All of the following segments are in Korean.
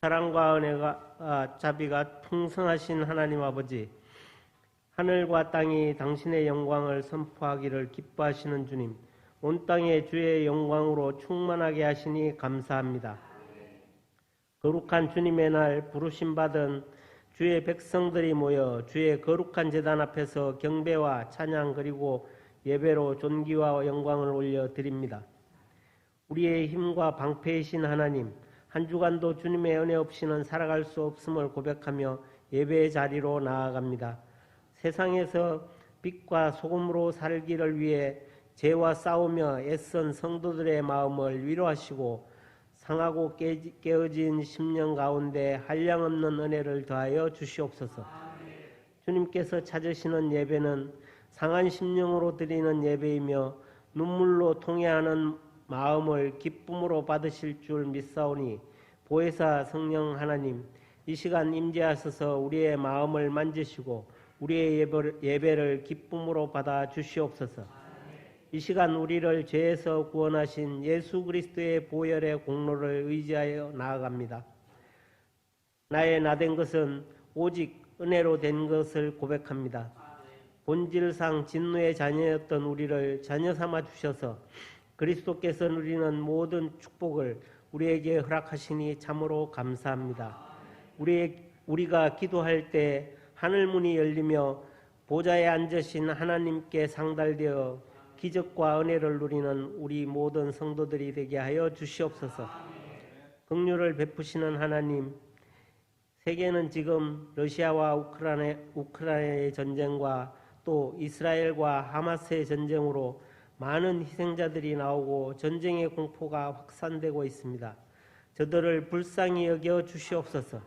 사랑과 은혜가 자비가 풍성하신 하나님 아버지, 하늘과 땅이 당신의 영광을 선포하기를 기뻐하시는 주님, 온 땅에 주의 영광으로 충만하게 하시니 감사합니다. 거룩한 주님의 날 부르심 받은 주의 백성들이 모여 주의 거룩한 제단 앞에서 경배와 찬양 그리고 예배로 존귀와 영광을 올려드립니다. 우리의 힘과 방패이신 하나님, 한 주간도 주님의 은혜 없이는 살아갈 수 없음을 고백하며 예배의 자리로 나아갑니다. 세상에서 빛과 소금으로 살기를 위해 죄와 싸우며 애쓴 성도들의 마음을 위로하시고 상하고 깨어진 심령 가운데 한량없는 은혜를 더하여 주시옵소서. 주님께서 찾으시는 예배는 상한 심령으로 드리는 예배이며 눈물로 통회하는 마음을 기쁨으로 받으실 줄 믿사오니 보혜사 성령 하나님, 이 시간 임재하셔서 우리의 마음을 만지시고 우리의 예배를 기쁨으로 받아 주시옵소서. 이 시간 우리를 죄에서 구원하신 예수 그리스도의 보혈의 공로를 의지하여 나아갑니다. 나의 나된 것은 오직 은혜로 된 것을 고백합니다. 본질상 진노의 자녀였던 우리를 자녀 삼아 주셔서 그리스도께서 누리는 모든 축복을 우리에게 허락하시니 참으로 감사합니다. 우리가 기도할 때 하늘문이 열리며 보좌에 앉으신 하나님께 상달되어 기적과 은혜를 누리는 우리 모든 성도들이 되게 하여 주시옵소서. 긍휼을 베푸시는 하나님, 세계는 지금 러시아와 우크라이나의 전쟁과 또 이스라엘과 하마스의 전쟁으로 많은 희생자들이 나오고 전쟁의 공포가 확산되고 있습니다. 저들을 불쌍히 여겨 주시옵소서.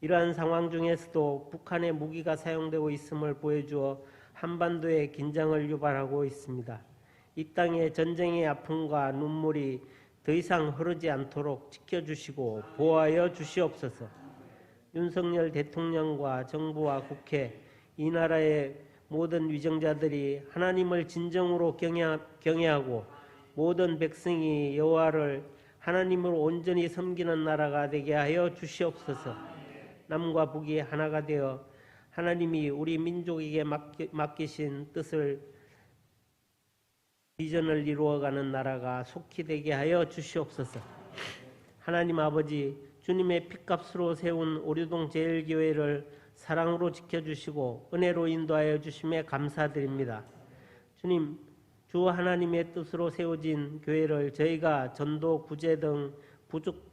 이러한 상황 중에서도 북한의 무기가 사용되고 있음을 보여주어 한반도에 긴장을 유발하고 있습니다. 이 땅의 전쟁의 아픔과 눈물이 더 이상 흐르지 않도록 지켜주시고 보호하여 주시옵소서. 윤석열 대통령과 정부와 국회, 이 나라의 모든 위정자들이 하나님을 진정으로 경외하고 모든 백성이 여호와를 하나님으로 온전히 섬기는 나라가 되게 하여 주시옵소서. 남과 북이 하나가 되어 하나님이 우리 민족에게 맡기신 뜻을 비전을 이루어가는 나라가 속히 되게 하여 주시옵소서. 하나님 아버지, 주님의 핏값으로 세운 오류동 제일교회를 사랑으로 지켜주시고 은혜로 인도하여 주심에 감사드립니다. 주님, 주 하나님의 뜻으로 세워진 교회를 저희가 전도, 구제 등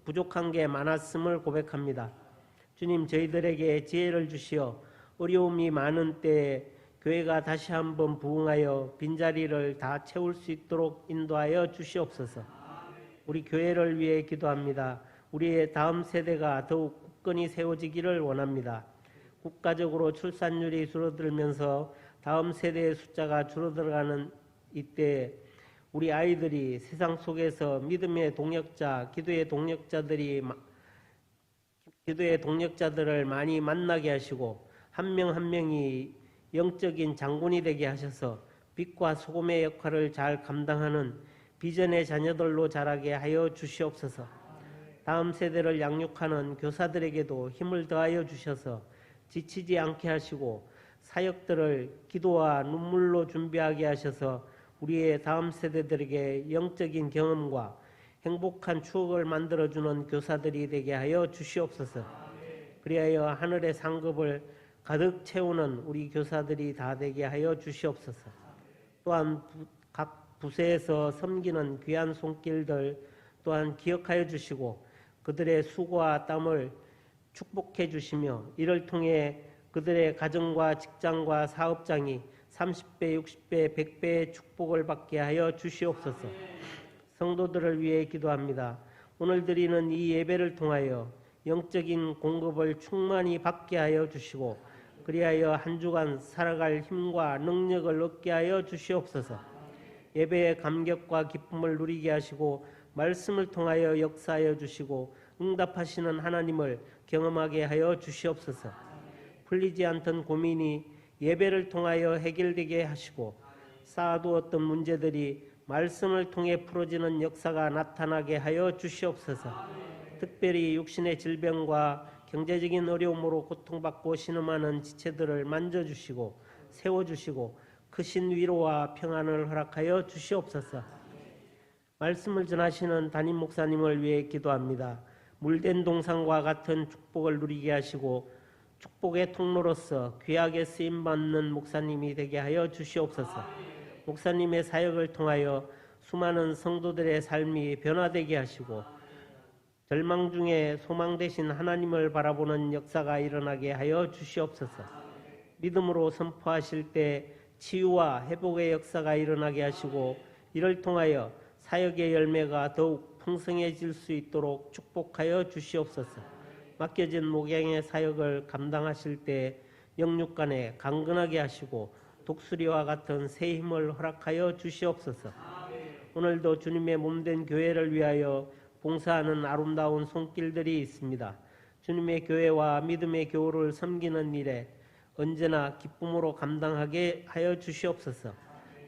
부족한 게 많았음을 고백합니다. 주님, 저희들에게 지혜를 주시어 어려움이 많은 때에 교회가 다시 한번 부흥하여 빈자리를 다 채울 수 있도록 인도하여 주시옵소서. 우리 교회를 위해 기도합니다. 우리의 다음 세대가 더욱 굳건히 세워지기를 원합니다. 국가적으로 출산율이 줄어들면서 다음 세대의 숫자가 줄어들어가는 이때 우리 아이들이 세상 속에서 믿음의 동역자, 기도의 동역자들을 많이 만나게 하시고 한 명 한 명이 영적인 장군이 되게 하셔서 빛과 소금의 역할을 잘 감당하는 비전의 자녀들로 자라게 하여 주시옵소서. 다음 세대를 양육하는 교사들에게도 힘을 더하여 주셔서 지치지 않게 하시고 사역들을 기도와 눈물로 준비하게 하셔서 우리의 다음 세대들에게 영적인 경험과 행복한 추억을 만들어주는 교사들이 되게 하여 주시옵소서. 그리하여 하늘의 상급을 가득 채우는 우리 교사들이 다 되게 하여 주시옵소서. 또한 각 부서에서 섬기는 귀한 손길들 또한 기억하여 주시고 그들의 수고와 땀을 축복해 주시며 이를 통해 그들의 가정과 직장과 사업장이 30배, 60배, 100배의 축복을 받게 하여 주시옵소서. 성도들을 위해 기도합니다. 오늘 드리는 이 예배를 통하여 영적인 공급을 충만히 받게 하여 주시고 그리하여 한 주간 살아갈 힘과 능력을 얻게 하여 주시옵소서. 예배의 감격과 기쁨을 누리게 하시고 말씀을 통하여 역사하여 주시고 응답하시는 하나님을 경험하게 하여 주시옵소서. 풀리지 않던 고민이 예배를 통하여 해결되게 하시고 쌓아두었던 문제들이 말씀을 통해 풀어지는 역사가 나타나게 하여 주시옵소서. 특별히 육신의 질병과 경제적인 어려움으로 고통받고 신음하는 지체들을 만져주시고 세워주시고 크신 위로와 평안을 허락하여 주시옵소서. 말씀을 전하시는 담임 목사님을 위해 기도합니다. 물된 동상과 같은 축복을 누리게 하시고 축복의 통로로서 귀하게 쓰임받는 목사님이 되게 하여 주시옵소서. 목사님의 사역을 통하여 수많은 성도들의 삶이 변화되게 하시고 절망 중에 소망 되신 하나님을 바라보는 역사가 일어나게 하여 주시옵소서. 믿음으로 선포하실 때 치유와 회복의 역사가 일어나게 하시고 이를 통하여 사역의 열매가 더욱 풍성해질 수 있도록 축복하여 주시옵소서. 맡겨진 목양의 사역을 감당하실 때 영육간에 강건하게 하시고 독수리와 같은 새 힘을 허락하여 주시옵소서. 오늘도 주님의 몸된 교회를 위하여 봉사하는 아름다운 손길들이 있습니다. 주님의 교회와 믿음의 교우를 섬기는 일에 언제나 기쁨으로 감당하게 하여 주시옵소서.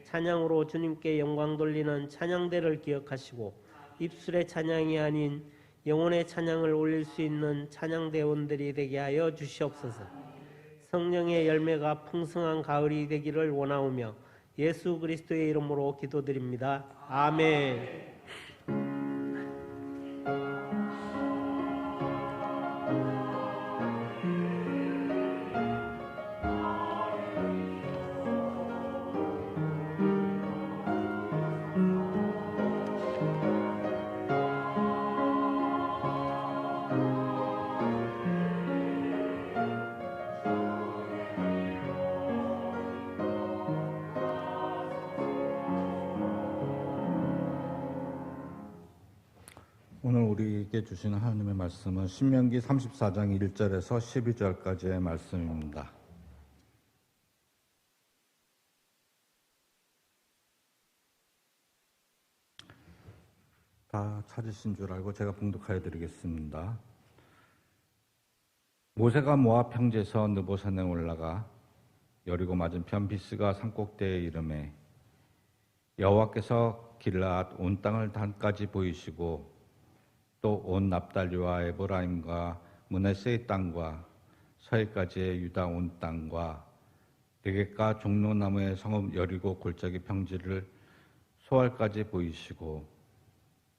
찬양으로 주님께 영광 돌리는 찬양대를 기억하시고 입술의 찬양이 아닌 영혼의 찬양을 올릴 수 있는 찬양대원들이 되게 하여 주시옵소서. 성령의 열매가 풍성한 가을이 되기를 원하오며 예수 그리스도의 이름으로 기도드립니다. 아멘. 오늘 우리에게 주시는 하나님의 말씀은 신명기 34장 1절에서 12절까지의 말씀입니다. 다 찾으신 줄 알고 제가 봉독하여 드리겠습니다. 모세가 모압 평지에서 느보산에 올라가 여리고 맞은편 비스가 산꼭대에 이르매 여호와께서 길르앗 온 땅을 단까지 보이시고 또 온 납달리와 에브라임과 므낫세의 땅과 서해까지의 유다 온 땅과 네겝과 종로나무의 성읍 여리고 골짜기 평지를 소알까지 보이시고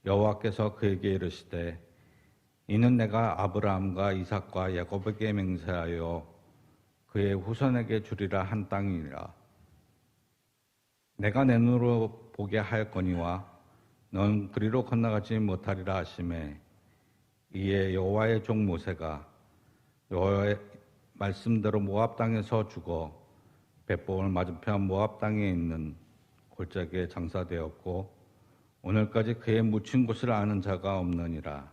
여호와께서 그에게 이르시되 이는 내가 아브라함과 이삭과 야곱에게 맹세하여 그의 후손에게 주리라 한 땅이라. 내가 내 눈으로 보게 하였거니와 넌 그리로 건너가지 못하리라 하시매 이에 여호와의 종 모세가 여호와의 말씀대로 모압 땅에서 죽어 벳보을 맞은편 모압 땅에 있는 골짜기에 장사되었고 오늘까지 그의 묻힌 곳을 아는 자가 없느니라.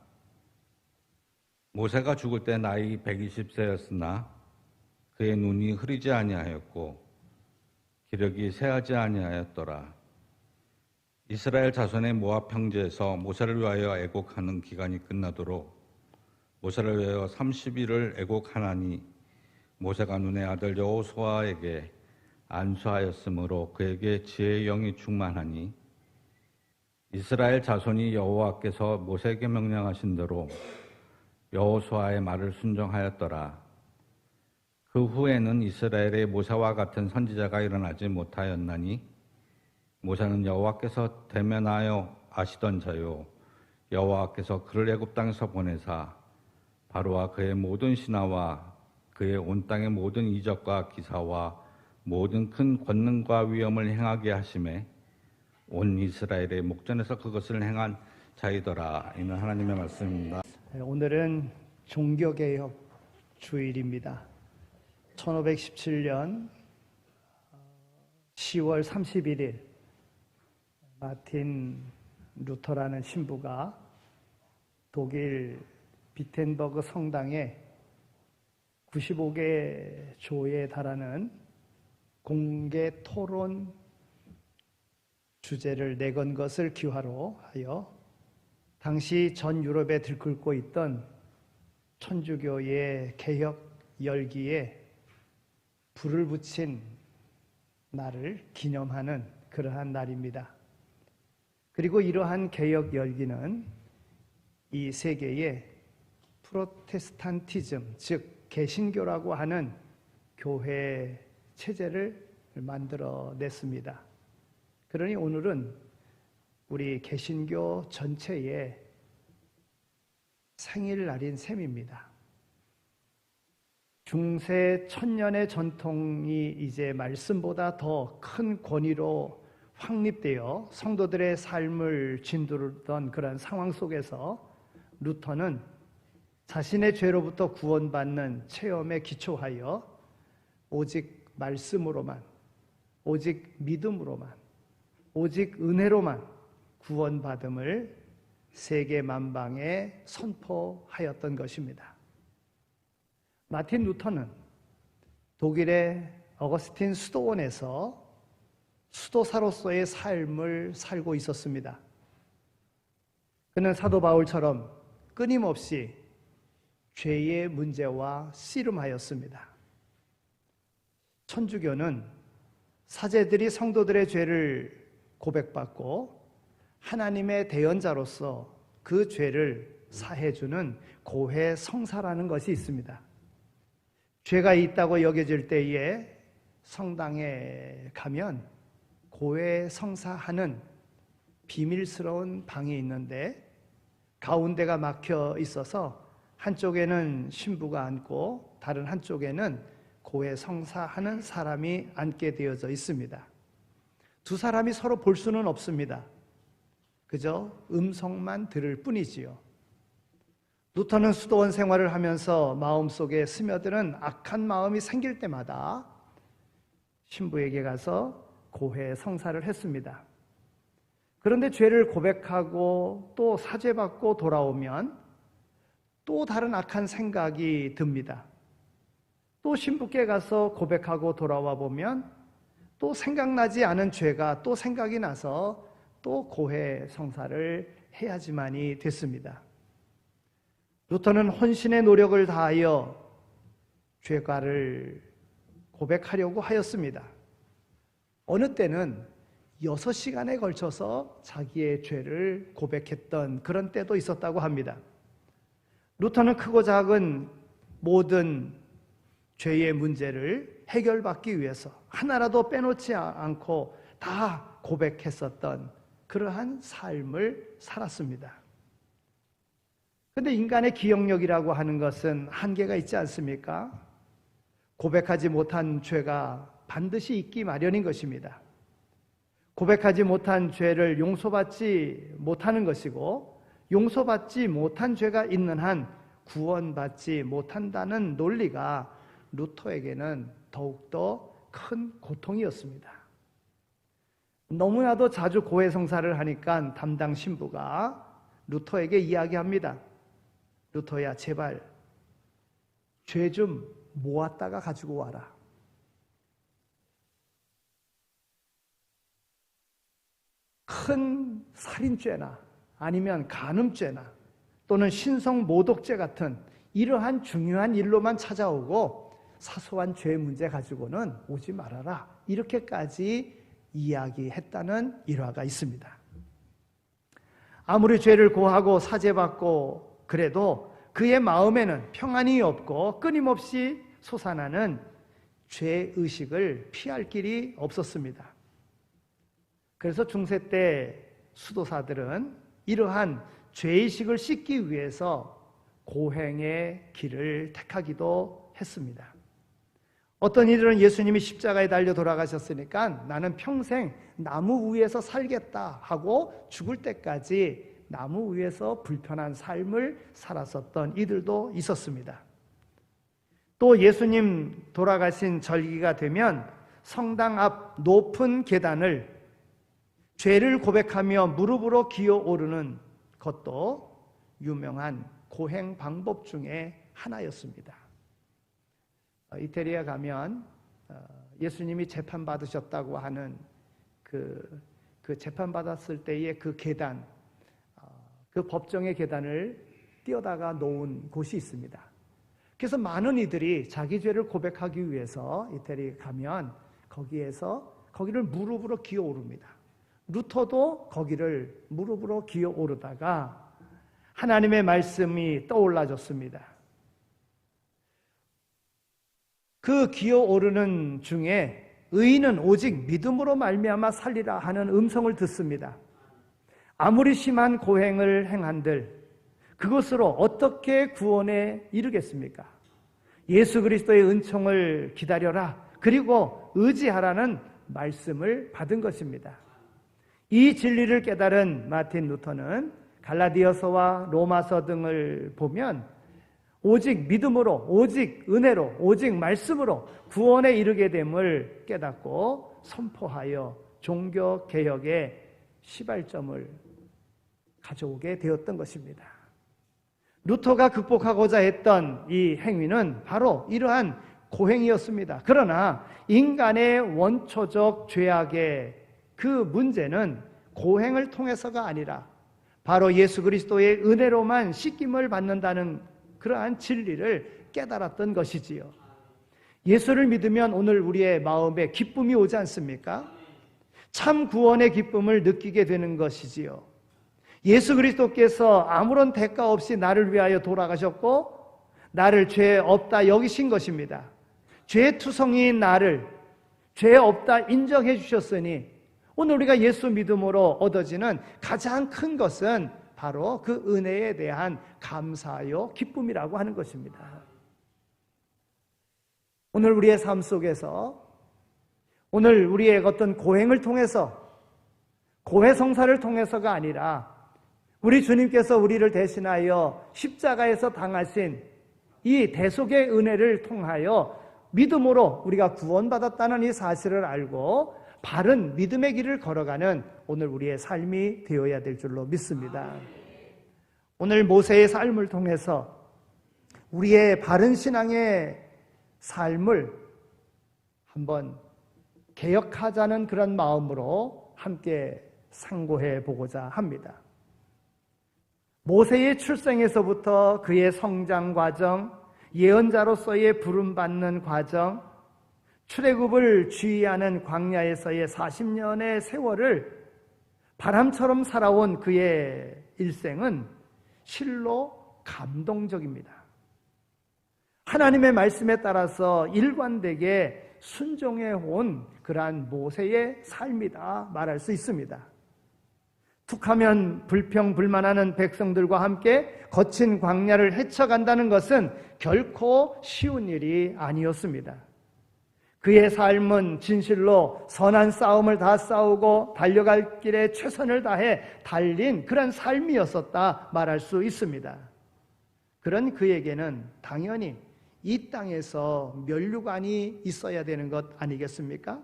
모세가 죽을 때 나이 120세였으나 그의 눈이 흐리지 아니하였고 기력이 쇠하지 아니하였더라. 이스라엘 자손의 모압 평지에서 모세를 위하여 애곡하는 기간이 끝나도록 모세를 위하여 30일을 애곡하나니 모세가 눈의 아들 여호수아에게 안수하였으므로 그에게 지혜의 영이 충만하니 이스라엘 자손이 여호와께서 모세에게 명령하신 대로 여호수아의 말을 순종하였더라. 그 후에는 이스라엘의 모세와 같은 선지자가 일어나지 못하였나니 모세는 여호와께서 대면하여 아시던 자요 여호와께서 그를 애굽 땅에서 보내사 바로와 그의 모든 신하와 그의 온 땅의 모든 이적과 기사와 모든 큰 권능과 위엄을 행하게 하심에 온 이스라엘의 목전에서 그것을 행한 자이더라. 이는 하나님의 말씀입니다. 오늘은 종교개혁 주일입니다. 1517년 10월 31일 마틴 루터라는 신부가 독일 비텐버그 성당에 95개 조에 달하는 공개 토론 주제를 내건 것을 기화로 하여 당시 전 유럽에 들끓고 있던 천주교의 개혁 열기에 불을 붙인 날을 기념하는 그러한 날입니다. 그리고 이러한 개혁 열기는 이 세계에 프로테스탄티즘, 즉 개신교라고 하는 교회 체제를 만들어냈습니다. 그러니 오늘은 우리 개신교 전체의 생일날인 셈입니다. 중세 천년의 전통이 이제 말씀보다 더 큰 권위로 확립되어 성도들의 삶을 진두르던 그런 상황 속에서 루터는 자신의 죄로부터 구원받는 체험에 기초하여 오직 말씀으로만, 오직 믿음으로만, 오직 은혜로만 구원받음을 세계 만방에 선포하였던 것입니다. 마틴 루터는 독일의 어거스틴 수도원에서 수도사로서의 삶을 살고 있었습니다. 그는 사도 바울처럼 끊임없이 죄의 문제와 씨름하였습니다. 천주교는 사제들이 성도들의 죄를 고백받고 하나님의 대언자로서 그 죄를 사해주는 고해 성사라는 것이 있습니다. 죄가 있다고 여겨질 때에 성당에 가면 고해 성사하는 비밀스러운 방이 있는데 가운데가 막혀 있어서 한쪽에는 신부가 앉고 다른 한쪽에는 고해 성사하는 사람이 앉게 되어져 있습니다. 두 사람이 서로 볼 수는 없습니다. 그저 음성만 들을 뿐이지요. 루터는 수도원 생활을 하면서 마음속에 스며드는 악한 마음이 생길 때마다 신부에게 가서 고해 성사를 했습니다. 그런데 죄를 고백하고 또 사죄받고 돌아오면 또 다른 악한 생각이 듭니다. 또 신부께 가서 고백하고 돌아와 보면 또 생각나지 않은 죄가 또 생각이 나서 또 고해 성사를 해야지만이 됐습니다. 루터는 혼신의 노력을 다하여 죄가를 고백하려고 하였습니다. 어느 때는 6시간에 걸쳐서 자기의 죄를 고백했던 그런 때도 있었다고 합니다. 루터는 크고 작은 모든 죄의 문제를 해결받기 위해서 하나라도 빼놓지 않고 다 고백했었던 그러한 삶을 살았습니다. 그런데 인간의 기억력이라고 하는 것은 한계가 있지 않습니까? 고백하지 못한 죄가 반드시 있기 마련인 것입니다. 고백하지 못한 죄를 용서받지 못하는 것이고 용서받지 못한 죄가 있는 한 구원받지 못한다는 논리가 루터에게는 더욱더 큰 고통이었습니다. 너무나도 자주 고해 성사를 하니까 담당 신부가 루터에게 이야기합니다. 루터야, 제발 죄 좀 모았다가 가지고 와라. 큰 살인죄나 아니면 간음죄나 또는 신성모독죄 같은 이러한 중요한 일로만 찾아오고 사소한 죄 문제 가지고는 오지 말아라. 이렇게까지 이야기했다는 일화가 있습니다. 아무리 죄를 고하고 사죄받고 그래도 그의 마음에는 평안이 없고 끊임없이 솟아나는 죄의식을 피할 길이 없었습니다. 그래서 중세 때 수도사들은 이러한 죄의식을 씻기 위해서 고행의 길을 택하기도 했습니다. 어떤 이들은 예수님이 십자가에 달려 돌아가셨으니까 나는 평생 나무 위에서 살겠다 하고 죽을 때까지 나무 위에서 불편한 삶을 살았었던 이들도 있었습니다. 또 예수님 돌아가신 절기가 되면 성당 앞 높은 계단을 죄를 고백하며 무릎으로 기어오르는 것도 유명한 고행 방법 중에 하나였습니다. 이태리에 가면 예수님이 재판받으셨다고 하는 그 재판받았을 때의 그 계단, 그 법정의 계단을 띄어다가 놓은 곳이 있습니다. 그래서 많은 이들이 자기 죄를 고백하기 위해서 이태리에 가면 거기를 무릎으로 기어오릅니다. 루터도 거기를 무릎으로 기어오르다가 하나님의 말씀이 떠올라졌습니다. 그 기어오르는 중에 의인은 오직 믿음으로 말미암아 살리라 하는 음성을 듣습니다. 아무리 심한 고행을 행한들 그것으로 어떻게 구원에 이르겠습니까? 예수 그리스도의 은총을 기다려라. 그리고 의지하라는 말씀을 받은 것입니다. 이 진리를 깨달은 마틴 루터는 갈라디아서와 로마서 등을 보면 오직 믿음으로, 오직 은혜로, 오직 말씀으로 구원에 이르게 됨을 깨닫고 선포하여 종교개혁의 시발점을 가져오게 되었던 것입니다. 루터가 극복하고자 했던 이 행위는 바로 이러한 고행이었습니다. 그러나 인간의 원초적 죄악의 그 문제는 고행을 통해서가 아니라 바로 예수 그리스도의 은혜로만 씻김을 받는다는 그러한 진리를 깨달았던 것이지요. 예수를 믿으면 오늘 우리의 마음에 기쁨이 오지 않습니까? 참 구원의 기쁨을 느끼게 되는 것이지요. 예수 그리스도께서 아무런 대가 없이 나를 위하여 돌아가셨고 나를 죄 없다 여기신 것입니다. 죄 투성이인 나를 죄 없다 인정해 주셨으니 오늘 우리가 예수 믿음으로 얻어지는 가장 큰 것은 바로 그 은혜에 대한 감사요 기쁨이라고 하는 것입니다. 오늘 우리의 삶 속에서 오늘 우리의 어떤 고행을 통해서 고해성사를 통해서가 아니라 우리 주님께서 우리를 대신하여 십자가에서 당하신 이 대속의 은혜를 통하여 믿음으로 우리가 구원받았다는 이 사실을 알고 바른 믿음의 길을 걸어가는 오늘 우리의 삶이 되어야 될 줄로 믿습니다. 오늘 모세의 삶을 통해서 우리의 바른 신앙의 삶을 한번 개혁하자는 그런 마음으로 함께 상고해 보고자 합니다. 모세의 출생에서부터 그의 성장 과정, 예언자로서의 부름받는 과정, 출애굽을 주의하는 광야에서의 40년의 세월을 바람처럼 살아온 그의 일생은 실로 감동적입니다. 하나님의 말씀에 따라서 일관되게 순종해 온 그러한 모세의 삶이다 말할 수 있습니다. 툭하면 불평불만하는 백성들과 함께 거친 광야를 헤쳐간다는 것은 결코 쉬운 일이 아니었습니다. 그의 삶은 진실로 선한 싸움을 다 싸우고 달려갈 길에 최선을 다해 달린 그런 삶이었었다 말할 수 있습니다. 그런 그에게는 당연히 이 땅에서 면류관이 있어야 되는 것 아니겠습니까?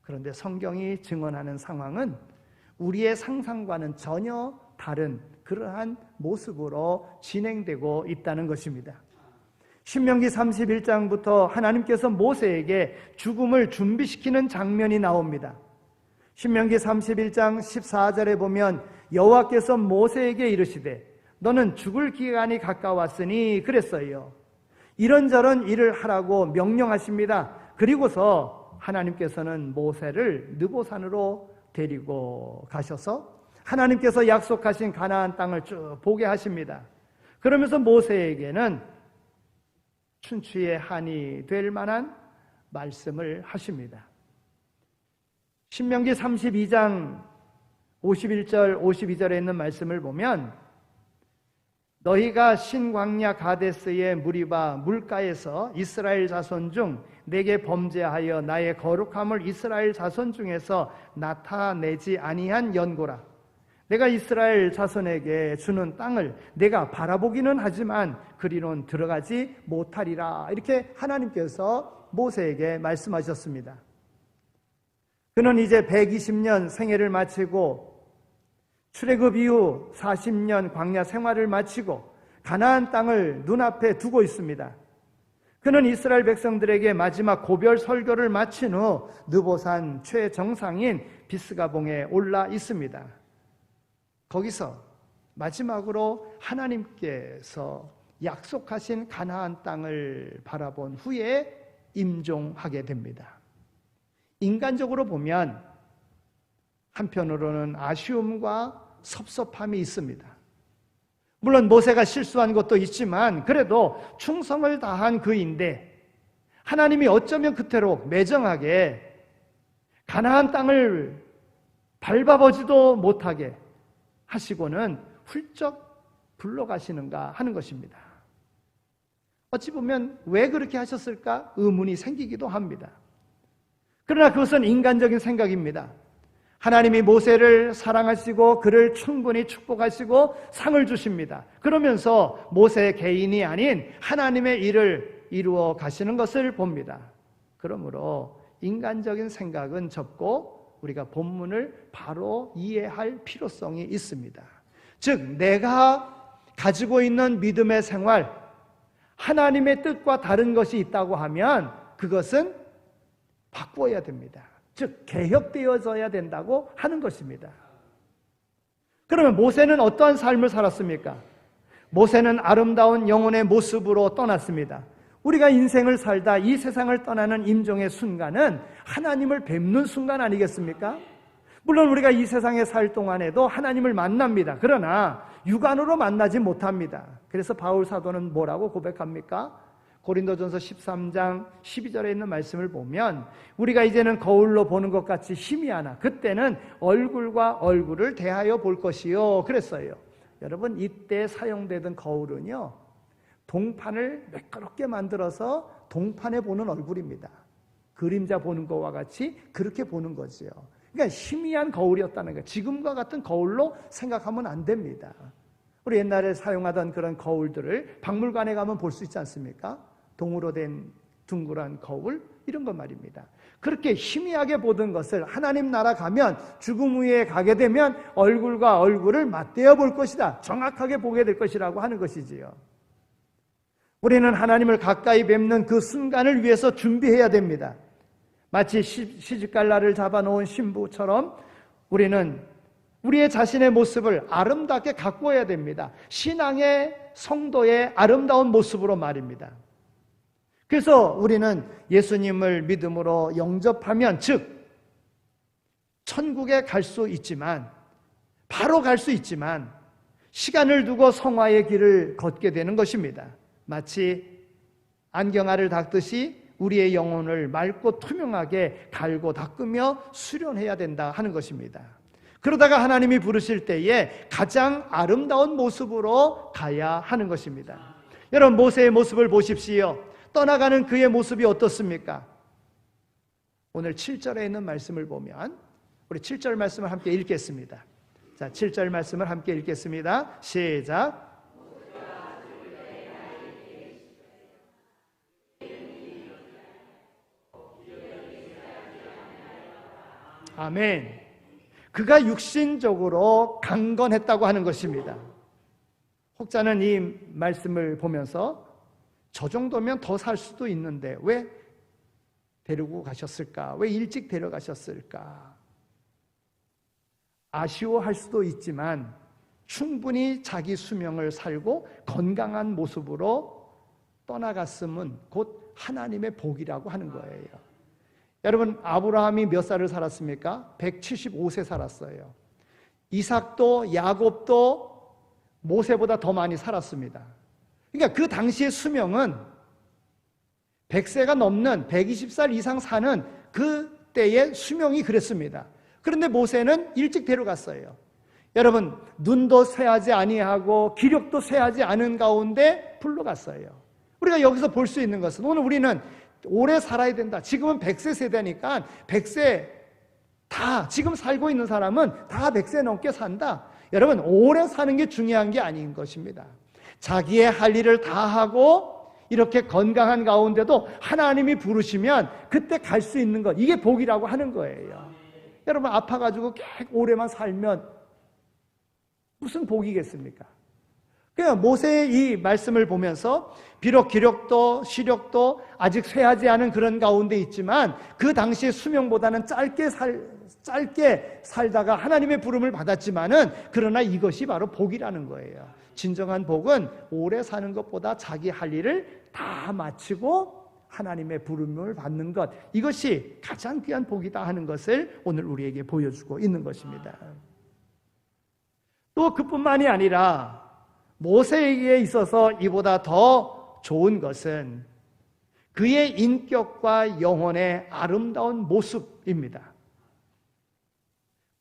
그런데 성경이 증언하는 상황은 우리의 상상과는 전혀 다른 그러한 모습으로 진행되고 있다는 것입니다. 신명기 31장부터 하나님께서 모세에게 죽음을 준비시키는 장면이 나옵니다. 신명기 31장 14절에 보면 여호와께서 모세에게 이르시되 너는 죽을 기간이 가까웠으니 그랬어요. 이런저런 일을 하라고 명령하십니다. 그리고서 하나님께서는 모세를 느보산으로 데리고 가셔서 하나님께서 약속하신 가나안 땅을 쭉 보게 하십니다. 그러면서 모세에게는 춘추의 한이 될 만한 말씀을 하십니다. 신명기 32장 51절 52절에 있는 말씀을 보면 너희가 신광야 가데스의 무리바 물가에서 이스라엘 자손 중 내게 범죄하여 나의 거룩함을 이스라엘 자손 중에서 나타내지 아니한 연고라. 내가 이스라엘 자손에게 주는 땅을 내가 바라보기는 하지만 그리론 들어가지 못하리라. 이렇게 하나님께서 모세에게 말씀하셨습니다. 그는 이제 120년 생애를 마치고 출애굽 이후 40년 광야 생활을 마치고 가나안 땅을 눈앞에 두고 있습니다. 그는 이스라엘 백성들에게 마지막 고별 설교를 마친 후 느보산 최정상인 비스가봉에 올라 있습니다. 거기서 마지막으로 하나님께서 약속하신 가나안 땅을 바라본 후에 임종하게 됩니다. 인간적으로 보면 한편으로는 아쉬움과 섭섭함이 있습니다. 물론 모세가 실수한 것도 있지만 그래도 충성을 다한 그인데 하나님이 어쩌면 그토록 매정하게 가나안 땅을 밟아보지도 못하게 하시고는 훌쩍 불러가시는가 하는 것입니다. 어찌 보면 왜 그렇게 하셨을까 의문이 생기기도 합니다. 그러나 그것은 인간적인 생각입니다. 하나님이 모세를 사랑하시고 그를 충분히 축복하시고 상을 주십니다. 그러면서 모세 개인이 아닌 하나님의 일을 이루어 가시는 것을 봅니다. 그러므로 인간적인 생각은 접고 우리가 본문을 바로 이해할 필요성이 있습니다. 즉 내가 가지고 있는 믿음의 생활, 하나님의 뜻과 다른 것이 있다고 하면 그것은 바꾸어야 됩니다. 즉 개혁되어져야 된다고 하는 것입니다. 그러면 모세는 어떠한 삶을 살았습니까? 모세는 아름다운 영혼의 모습으로 떠났습니다. 우리가 인생을 살다 이 세상을 떠나는 임종의 순간은 하나님을 뵙는 순간 아니겠습니까? 물론 우리가 이 세상에 살 동안에도 하나님을 만납니다. 그러나 육안으로 만나지 못합니다. 그래서 바울 사도는 뭐라고 고백합니까? 고린도전서 13장 12절에 있는 말씀을 보면 우리가 이제는 거울로 보는 것 같이 희미하나 그때는 얼굴과 얼굴을 대하여 볼 것이요 그랬어요. 여러분 이때 사용되던 거울은요 동판을 매끄럽게 만들어서 동판에 보는 얼굴입니다. 그림자 보는 것과 같이 그렇게 보는 거죠. 그러니까 희미한 거울이었다는 거예요. 지금과 같은 거울로 생각하면 안 됩니다. 우리 옛날에 사용하던 그런 거울들을 박물관에 가면 볼 수 있지 않습니까? 동으로 된 둥그런 거울 이런 것 말입니다. 그렇게 희미하게 보던 것을 하나님 나라 가면 죽음 후에 가게 되면 얼굴과 얼굴을 맞대어 볼 것이다. 정확하게 보게 될 것이라고 하는 것이지요. 우리는 하나님을 가까이 뵙는 그 순간을 위해서 준비해야 됩니다. 마치 시집갈라를 잡아놓은 신부처럼 우리는 우리의 자신의 모습을 아름답게 가꾸어야 됩니다. 신앙의 성도의 아름다운 모습으로 말입니다. 그래서 우리는 예수님을 믿음으로 영접하면 즉 천국에 갈 수 있지만 바로 갈 수 있지만 시간을 두고 성화의 길을 걷게 되는 것입니다. 마치 안경알을 닦듯이 우리의 영혼을 맑고 투명하게 갈고 닦으며 수련해야 된다 하는 것입니다. 그러다가 하나님이 부르실 때에 가장 아름다운 모습으로 가야 하는 것입니다. 여러분 모세의 모습을 보십시오. 떠나가는 그의 모습이 어떻습니까? 오늘 7절에 있는 말씀을 보면 우리 7절 말씀을 함께 읽겠습니다. 자, 7절 말씀을 함께 읽겠습니다. 시작. 아멘. 그가 육신적으로 강건했다고 하는 것입니다. 혹자는 이 말씀을 보면서 저 정도면 더 살 수도 있는데 왜 데리고 가셨을까? 왜 일찍 데려가셨을까? 아쉬워할 수도 있지만 충분히 자기 수명을 살고 건강한 모습으로 떠나갔음은 곧 하나님의 복이라고 하는 거예요. 여러분 아브라함이 몇 살을 살았습니까? 175세 살았어요. 이삭도 야곱도 모세보다 더 많이 살았습니다. 그러니까 그 당시의 수명은 100세가 넘는 120살 이상 사는 그때의 수명이 그랬습니다. 그런데 모세는 일찍 데려갔어요. 여러분 눈도 쇠하지 아니하고 기력도 쇠하지 않은 가운데 불러갔어요. 우리가 여기서 볼 수 있는 것은 오늘 우리는 오래 살아야 된다. 지금은 100세 세대니까 100세 다 지금 살고 있는 사람은 다 100세 넘게 산다. 여러분 오래 사는 게 중요한 게 아닌 것입니다. 자기의 할 일을 다 하고 이렇게 건강한 가운데도 하나님이 부르시면 그때 갈 수 있는 것 이게 복이라고 하는 거예요. 여러분 아파가지고 계속 오래만 살면 무슨 복이겠습니까? 그러니까 모세의 이 말씀을 보면서 비록 기력도 시력도 아직 쇠하지 않은 그런 가운데 있지만 그 당시의 수명보다는 짧게 살다가 하나님의 부름을 받았지만은 그러나 이것이 바로 복이라는 거예요. 진정한 복은 오래 사는 것보다 자기 할 일을 다 마치고 하나님의 부름을 받는 것 이것이 가장 귀한 복이다 하는 것을 오늘 우리에게 보여주고 있는 것입니다. 또 그뿐만이 아니라 모세에게 있어서 이보다 더 좋은 것은 그의 인격과 영혼의 아름다운 모습입니다.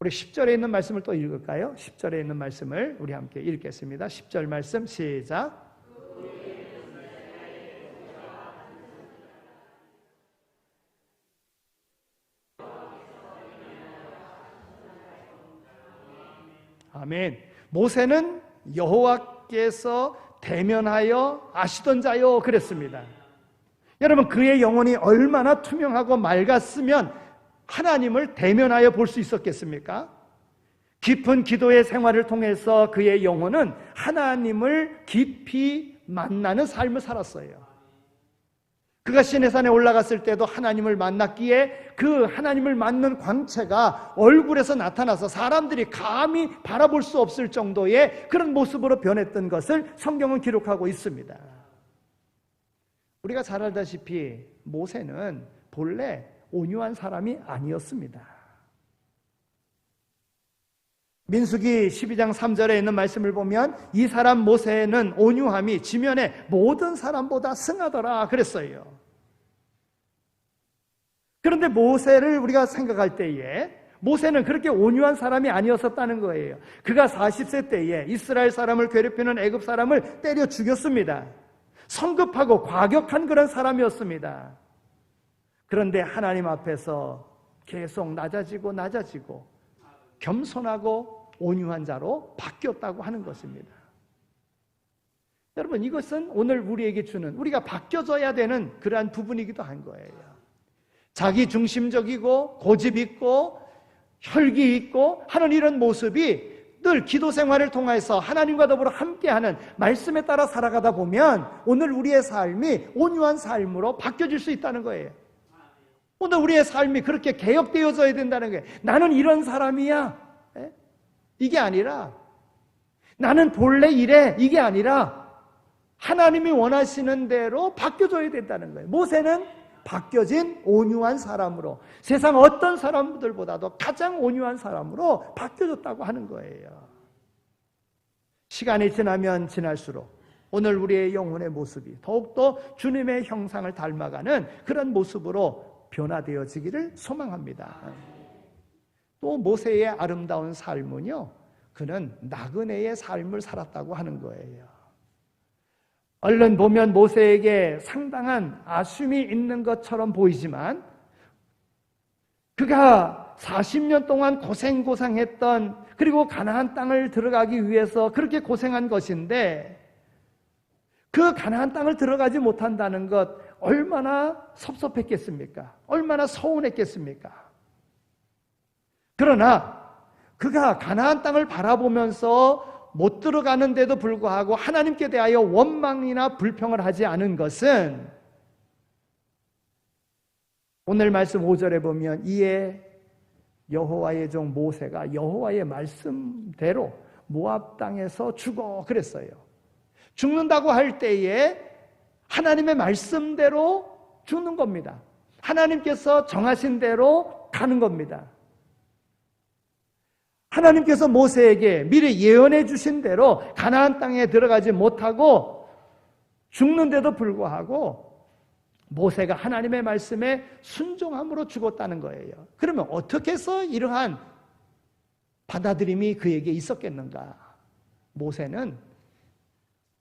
우리 10절에 있는 말씀을 또 읽을까요? 10절에 있는 말씀을 우리 함께 읽겠습니다. 10절 말씀 시작. 아멘. 모세는 여호와께서 대면하여 아시던 자요 그랬습니다. 여러분, 그의 영혼이 얼마나 투명하고 맑았으면 하나님을 대면하여 볼 수 있었겠습니까? 깊은 기도의 생활을 통해서 그의 영혼은 하나님을 깊이 만나는 삶을 살았어요. 그가 시내산에 올라갔을 때도 하나님을 만났기에 그 하나님을 만난 광채가 얼굴에서 나타나서 사람들이 감히 바라볼 수 없을 정도의 그런 모습으로 변했던 것을 성경은 기록하고 있습니다. 우리가 잘 알다시피 모세는 본래 온유한 사람이 아니었습니다. 민수기 12장 3절에 있는 말씀을 보면 이 사람 모세는 온유함이 지면의 모든 사람보다 승하더라 그랬어요. 그런데 모세를 우리가 생각할 때에 모세는 그렇게 온유한 사람이 아니었었다는 거예요. 그가 40세 때에 이스라엘 사람을 괴롭히는 애굽 사람을 때려 죽였습니다. 성급하고 과격한 그런 사람이었습니다. 그런데 하나님 앞에서 계속 낮아지고 겸손하고 온유한 자로 바뀌었다고 하는 것입니다. 여러분, 이것은 오늘 우리에게 주는, 우리가 바뀌어져야 되는 그러한 부분이기도 한 거예요. 자기 중심적이고 고집 있고 혈기 있고 하는 이런 모습이 늘 기도 생활을 통해서 하나님과 더불어 함께하는 말씀에 따라 살아가다 보면 오늘 우리의 삶이 온유한 삶으로 바뀌어질 수 있다는 거예요. 오늘 우리의 삶이 그렇게 개혁되어져야 된다는 거예요. 나는 이런 사람이야, 이게 아니라 나는 본래 이래, 이게 아니라 하나님이 원하시는 대로 바뀌어져야 된다는 거예요. 모세는 바뀌어진 온유한 사람으로, 세상 어떤 사람들보다도 가장 온유한 사람으로 바뀌어졌다고 하는 거예요. 시간이 지나면 지날수록 오늘 우리의 영혼의 모습이 더욱더 주님의 형상을 닮아가는 그런 모습으로 변화되어지기를 소망합니다. 또 모세의 아름다운 삶은요, 그는 나그네의 삶을 살았다고 하는 거예요. 얼른 보면 모세에게 상당한 아쉬움이 있는 것처럼 보이지만 그가 40년 동안 고생했던, 그리고 가나안 땅을 들어가기 위해서 그렇게 고생한 것인데 그 가나안 땅을 들어가지 못한다는 것 얼마나 섭섭했겠습니까? 얼마나 서운했겠습니까? 그러나 그가 가나안 땅을 바라보면서 못 들어가는데도 불구하고 하나님께 대하여 원망이나 불평을 하지 않은 것은 오늘 말씀 5절에 보면 이에 여호와의 종 모세가 여호와의 말씀대로 모압 땅에서 죽어 그랬어요. 죽는다고 할 때에 하나님의 말씀대로 죽는 겁니다. 하나님께서 정하신 대로 가는 겁니다. 하나님께서 모세에게 미리 예언해 주신 대로 가나안 땅에 들어가지 못하고 죽는데도 불구하고 모세가 하나님의 말씀에 순종함으로 죽었다는 거예요. 그러면 어떻게 해서 이러한 받아들임이 그에게 있었겠는가? 모세는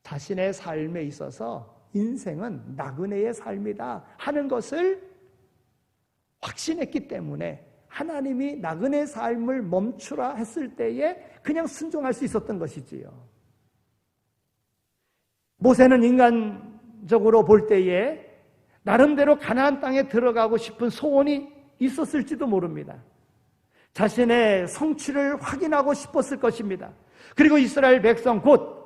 자신의 삶에 있어서 인생은 나그네의 삶이다 하는 것을 확신했기 때문에 하나님이 나그네 삶을 멈추라 했을 때에 그냥 순종할 수 있었던 것이지요. 모세는 인간적으로 볼 때에 나름대로 가나안 땅에 들어가고 싶은 소원이 있었을지도 모릅니다. 자신의 성취를 확인하고 싶었을 것입니다. 그리고 이스라엘 백성 곧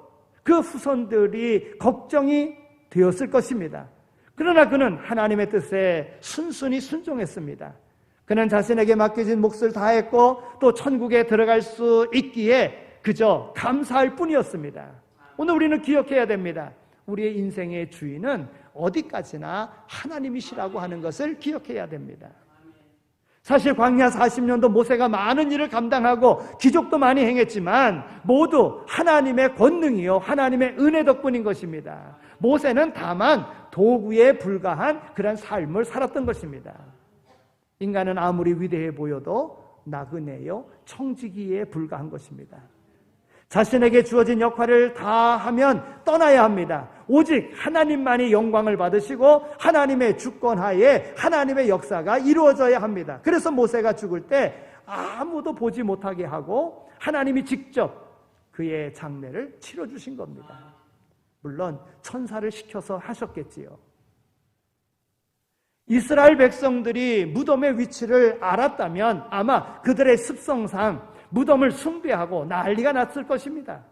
그 후손들이 걱정이 되었을 것입니다. 그러나 그는 하나님의 뜻에 순순히 순종했습니다. 그는 자신에게 맡겨진 몫을 다했고 또 천국에 들어갈 수 있기에 그저 감사할 뿐이었습니다. 오늘 우리는 기억해야 됩니다. 우리의 인생의 주인은 어디까지나 하나님이시라고 하는 것을 기억해야 됩니다. 사실 광야 40년도 모세가 많은 일을 감당하고 기적도 많이 행했지만 모두 하나님의 권능이요 하나님의 은혜 덕분인 것입니다. 모세는 다만 도구에 불과한 그런 삶을 살았던 것입니다. 인간은 아무리 위대해 보여도 나그네요 청지기에 불과한 것입니다. 자신에게 주어진 역할을 다 하면 떠나야 합니다. 오직 하나님만이 영광을 받으시고 하나님의 주권하에 하나님의 역사가 이루어져야 합니다. 그래서 모세가 죽을 때 아무도 보지 못하게 하고 하나님이 직접 그의 장례를 치러주신 겁니다. 물론 천사를 시켜서 하셨겠지요. 이스라엘 백성들이 무덤의 위치를 알았다면 아마 그들의 습성상 무덤을 숭배하고 난리가 났을 것입니다.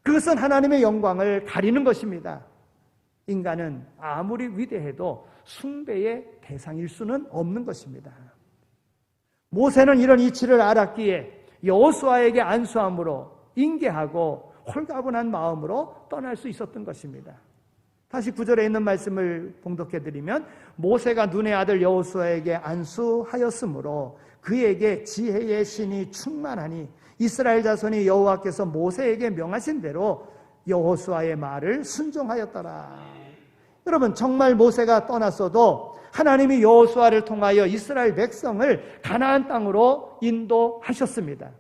그것은 하나님의 영광을 가리는 것입니다. 인간은 아무리 위대해도 숭배의 대상일 수는 없는 것입니다. 모세는 이런 이치를 알았기에 여호수아에게 안수함으로 인계하고 홀가분한 마음으로 떠날 수 있었던 것입니다. 다시 9절에 있는 말씀을 봉독해드리면 모세가 눈의 아들 여호수아에게 안수하였으므로 그에게 지혜의 신이 충만하니 이스라엘 자손이 여호와께서 모세에게 명하신 대로 여호수아의 말을 순종하였더라. 여러분 정말 모세가 떠났어도 하나님이 여호수아를 통하여 이스라엘 백성을 가나안 땅으로 인도하셨습니다.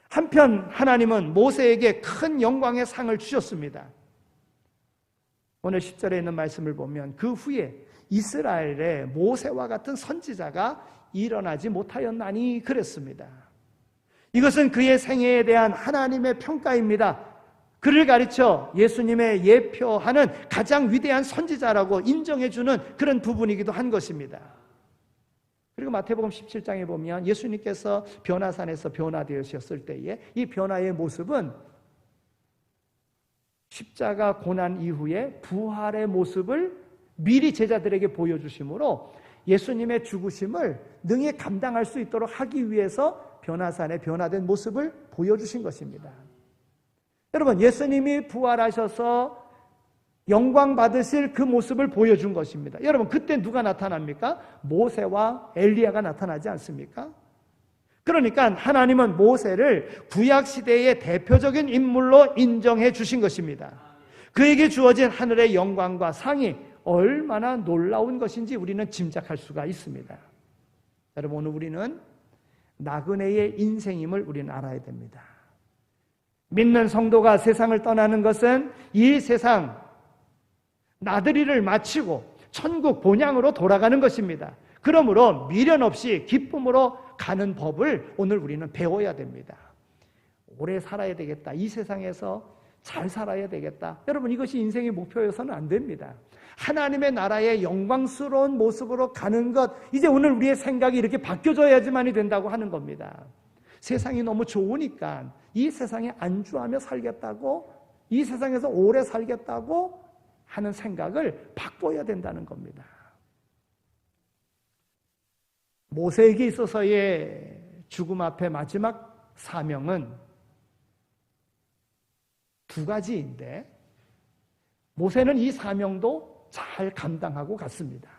한편 하나님은 모세에게 큰 영광의 상을 주셨습니다. 오늘 10절에 있는 말씀을 보면 그 후에 이스라엘에 모세와 같은 선지자가 일어나지 못하였나니 그랬습니다. 이것은 그의 생애에 대한 하나님의 평가입니다. 그를 가르쳐 예수님의 예표하는 가장 위대한 선지자라고 인정해주는 그런 부분이기도 한 것입니다. 그리고 마태복음 17장에 보면 예수님께서 변화산에서 변화되셨을 때에 이 변화의 모습은 십자가 고난 이후에 부활의 모습을 미리 제자들에게 보여주심으로 예수님의 죽으심을 능히 감당할 수 있도록 하기 위해서 변화산에 변화된 모습을 보여주신 것입니다. 여러분 예수님이 부활하셔서 영광 받으실 그 모습을 보여준 것입니다. 여러분 그때 누가 나타납니까? 모세와 엘리야가 나타나지 않습니까? 그러니까 하나님은 모세를 구약시대의 대표적인 인물로 인정해 주신 것입니다. 그에게 주어진 하늘의 영광과 상이 얼마나 놀라운 것인지 우리는 짐작할 수가 있습니다. 여러분 오늘 우리는 나그네의 인생임을 우리는 알아야 됩니다. 믿는 성도가 세상을 떠나는 것은 이 세상 나들이를 마치고 천국 본향으로 돌아가는 것입니다. 그러므로 미련 없이 기쁨으로 가는 법을 오늘 우리는 배워야 됩니다. 오래 살아야 되겠다. 이 세상에서 잘 살아야 되겠다. 여러분 이것이 인생의 목표여서는 안 됩니다. 하나님의 나라의 영광스러운 모습으로 가는 것, 이제 오늘 우리의 생각이 이렇게 바뀌어져야지만이 된다고 하는 겁니다. 세상이 너무 좋으니까 이 세상에 안주하며 살겠다고, 이 세상에서 오래 살겠다고 하는 생각을 바꿔야 된다는 겁니다. 모세에게 있어서의 죽음 앞에 마지막 사명은 두 가지인데 모세는 이 사명도 잘 감당하고 갔습니다.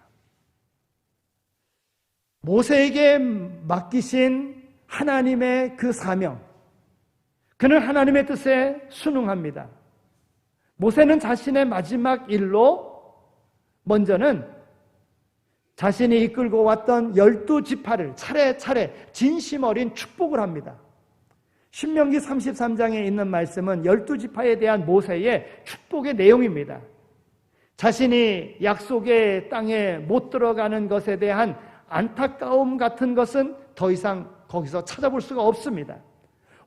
모세에게 맡기신 하나님의 그 사명, 그는 하나님의 뜻에 순응합니다. 모세는 자신의 마지막 일로 먼저는 자신이 이끌고 왔던 12지파를 차례차례 진심 어린 축복을 합니다. 신명기 33장에 있는 말씀은 12지파에 대한 모세의 축복의 내용입니다. 자신이 약속의 땅에 못 들어가는 것에 대한 안타까움 같은 것은 더 이상 거기서 찾아볼 수가 없습니다.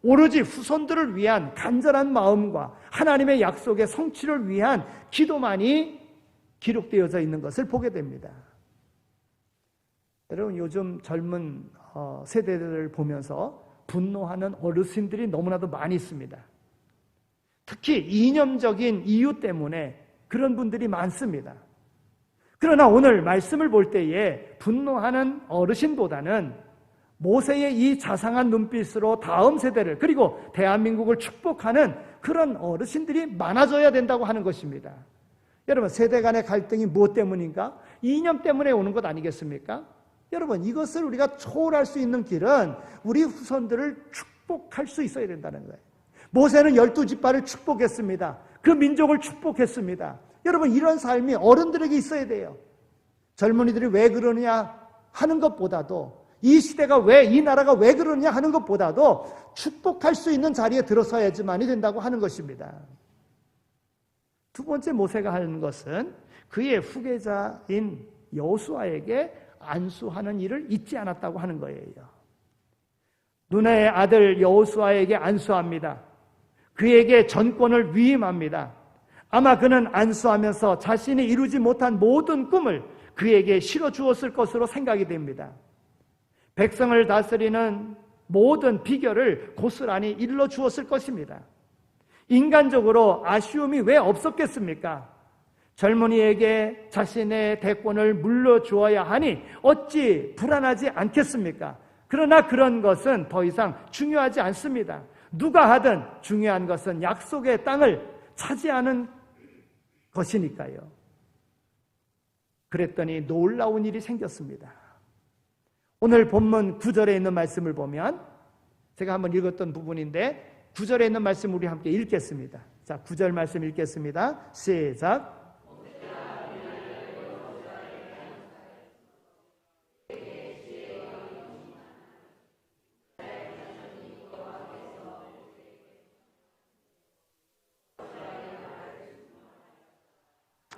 오로지 후손들을 위한 간절한 마음과 하나님의 약속의 성취를 위한 기도만이 기록되어져 있는 것을 보게 됩니다. 여러분 요즘 젊은 세대들을 보면서 분노하는 어르신들이 너무나도 많이 있습니다. 특히 이념적인 이유 때문에 그런 분들이 많습니다. 그러나 오늘 말씀을 볼 때에 분노하는 어르신보다는 모세의 이 자상한 눈빛으로 다음 세대를 그리고 대한민국을 축복하는 그런 어르신들이 많아져야 된다고 하는 것입니다. 여러분 세대 간의 갈등이 무엇 때문인가? 이념 때문에 오는 것 아니겠습니까? 여러분, 이것을 우리가 초월할 수 있는 길은 우리 후손들을 축복할 수 있어야 된다는 거예요. 모세는 12지파를 축복했습니다. 그 민족을 축복했습니다. 여러분, 이런 삶이 어른들에게 있어야 돼요. 젊은이들이 왜 그러냐 하는 것보다도, 이 시대가 왜, 이 나라가 왜 그러냐 하는 것보다도 축복할 수 있는 자리에 들어서야지만이 된다고 하는 것입니다. 두 번째 모세가 하는 것은 그의 후계자인 여호수아에게 안수하는 일을 잊지 않았다고 하는 거예요. 눈의 아들 여호수아에게 안수합니다. 그에게 전권을 위임합니다. 아마 그는 안수하면서 자신이 이루지 못한 모든 꿈을 그에게 실어 주었을 것으로 생각이 됩니다. 백성을 다스리는 모든 비결을 고스란히 일러 주었을 것입니다. 인간적으로 아쉬움이 왜 없었겠습니까? 젊은이에게 자신의 대권을 물려주어야 하니 어찌 불안하지 않겠습니까? 그러나 그런 것은 더 이상 중요하지 않습니다. 누가 하든 중요한 것은 약속의 땅을 차지하는 것이니까요. 그랬더니 놀라운 일이 생겼습니다. 오늘 본문 9절에 있는 말씀을 보면, 제가 한번 읽었던 부분인데 9절에 있는 말씀 우리 함께 읽겠습니다. 자, 9절 말씀 읽겠습니다. 시작.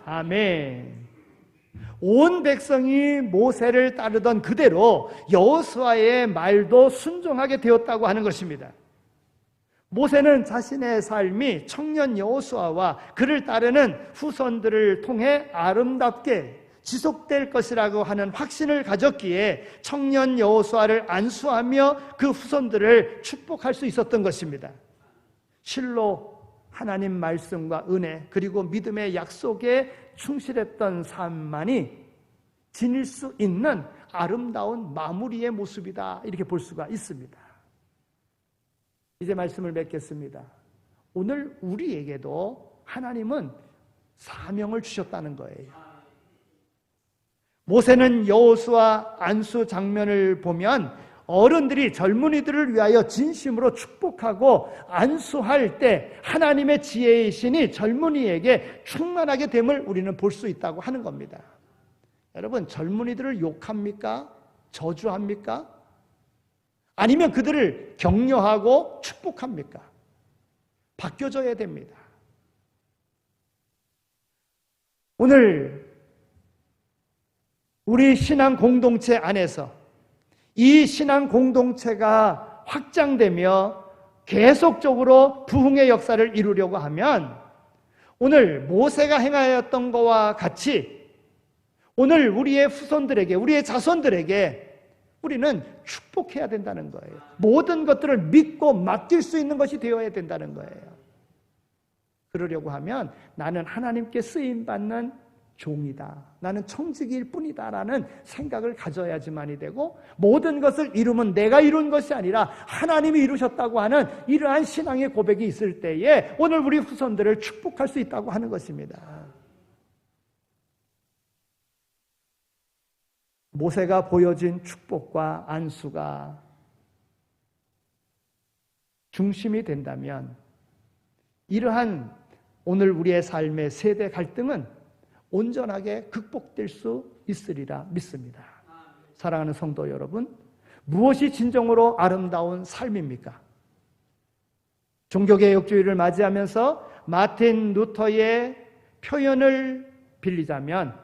아멘. 온 백성이 모세를 따르던 그대로 여호수아의 말도 순종하게 되었다고 하는 것입니다. 모세는 자신의 삶이 청년 여호수아와 그를 따르는 후손들을 통해 아름답게 지속될 것이라고 하는 확신을 가졌기에 청년 여호수아를 안수하며 그 후손들을 축복할 수 있었던 것입니다. 실로 하나님 말씀과 은혜 그리고 믿음의 약속에 충실했던 삶만이 지닐 수 있는 아름다운 마무리의 모습이다, 이렇게 볼 수가 있습니다. 이제 말씀을 맺겠습니다. 오늘 우리에게도 하나님은 사명을 주셨다는 거예요. 모세는 여호수아 안수 장면을 보면 어른들이 젊은이들을 위하여 진심으로 축복하고 안수할 때 하나님의 지혜의 신이 젊은이에게 충만하게 됨을 우리는 볼 수 있다고 하는 겁니다. 여러분, 젊은이들을 욕합니까? 저주합니까? 아니면 그들을 격려하고 축복합니까? 바뀌어져야 됩니다. 오늘 우리 신앙 공동체 안에서 이 신앙 공동체가 확장되며 계속적으로 부흥의 역사를 이루려고 하면 오늘 모세가 행하였던 것과 같이 오늘 우리의 후손들에게, 우리의 자손들에게 우리는 축복해야 된다는 거예요. 모든 것들을 믿고 맡길 수 있는 것이 되어야 된다는 거예요. 그러려고 하면 나는 하나님께 쓰임받는 종이다, 나는 청지기일 뿐이다 라는 생각을 가져야지만이 되고, 모든 것을 이루면 내가 이룬 것이 아니라 하나님이 이루셨다고 하는 이러한 신앙의 고백이 있을 때에 오늘 우리 후손들을 축복할 수 있다고 하는 것입니다. 모세가 보여진 축복과 안수가 중심이 된다면 이러한 오늘 우리의 삶의 세대 갈등은 온전하게 극복될 수 있으리라 믿습니다. 사랑하는 성도 여러분, 무엇이 진정으로 아름다운 삶입니까? 종교개혁주의를 맞이하면서 마틴 루터의 표현을 빌리자면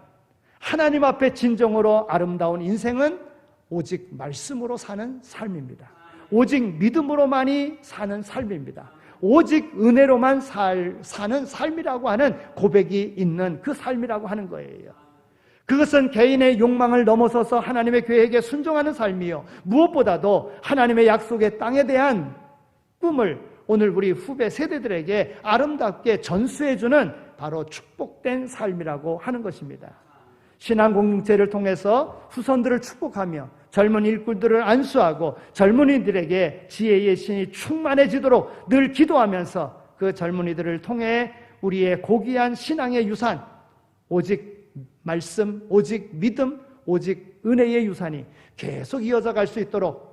하나님 앞에 진정으로 아름다운 인생은 오직 말씀으로 사는 삶입니다. 오직 믿음으로만이 사는 삶입니다. 오직 은혜로만 사는 삶이라고 하는 고백이 있는 그 삶이라고 하는 거예요. 그것은 개인의 욕망을 넘어서서 하나님의 계획에 순종하는 삶이요, 무엇보다도 하나님의 약속의 땅에 대한 꿈을 오늘 우리 후배 세대들에게 아름답게 전수해주는 바로 축복된 삶이라고 하는 것입니다. 신앙 공동체를 통해서 후손들을 축복하며 젊은 일꾼들을 안수하고 젊은이들에게 지혜의 신이 충만해지도록 늘 기도하면서 그 젊은이들을 통해 우리의 고귀한 신앙의 유산, 오직 말씀, 오직 믿음, 오직 은혜의 유산이 계속 이어져 갈 수 있도록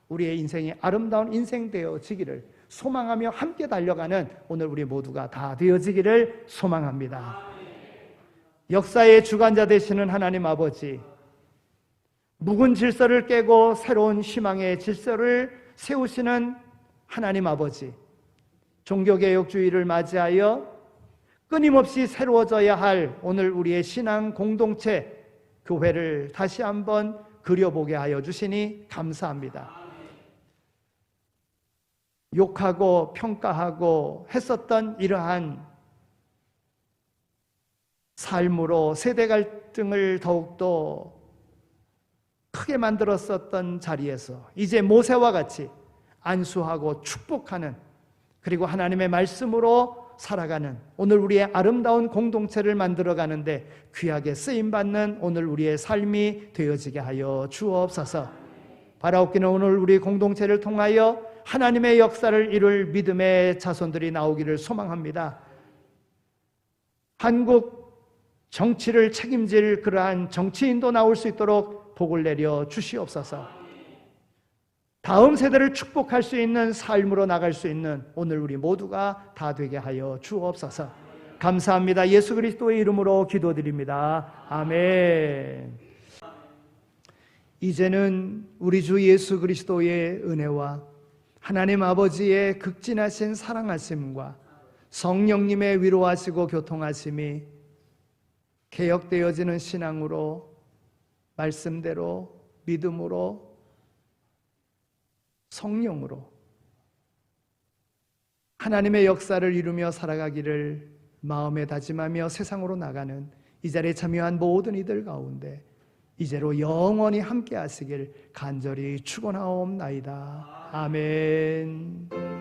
우리의 인생이 아름다운 인생 되어지기를 소망하며 함께 달려가는 오늘 우리 모두가 다 되어지기를 소망합니다. 역사의 주관자 되시는 하나님 아버지, 묵은 질서를 깨고 새로운 희망의 질서를 세우시는 하나님 아버지, 종교개혁주의를 맞이하여 끊임없이 새로워져야 할 오늘 우리의 신앙 공동체, 교회를 다시 한번 그려보게 하여 주시니 감사합니다. 욕하고 평가하고 했었던 이러한 삶으로 세대 갈등을 더욱더 크게 만들었었던 자리에서 이제 모세와 같이 안수하고 축복하는, 그리고 하나님의 말씀으로 살아가는 오늘 우리의 아름다운 공동체를 만들어가는데 귀하게 쓰임받는 오늘 우리의 삶이 되어지게 하여 주옵소서. 바라옵기는 오늘 우리 공동체를 통하여 하나님의 역사를 이룰 믿음의 자손들이 나오기를 소망합니다. 한국 정치를 책임질 그러한 정치인도 나올 수 있도록 복을 내려 주시옵소서. 다음 세대를 축복할 수 있는 삶으로 나갈 수 있는 오늘 우리 모두가 다 되게 하여 주옵소서. 감사합니다. 예수 그리스도의 이름으로 기도드립니다. 아멘. 이제는 우리 주 예수 그리스도의 은혜와 하나님 아버지의 극진하신 사랑하심과 성령님의 위로하시고 교통하심이 개혁되어지는 신앙으로, 말씀대로, 믿음으로, 성령으로 하나님의 역사를 이루며 살아가기를 마음에 다짐하며 세상으로 나가는 이 자리에 참여한 모든 이들 가운데 이제로 영원히 함께 하시길 간절히 축원하옵나이다. 아멘.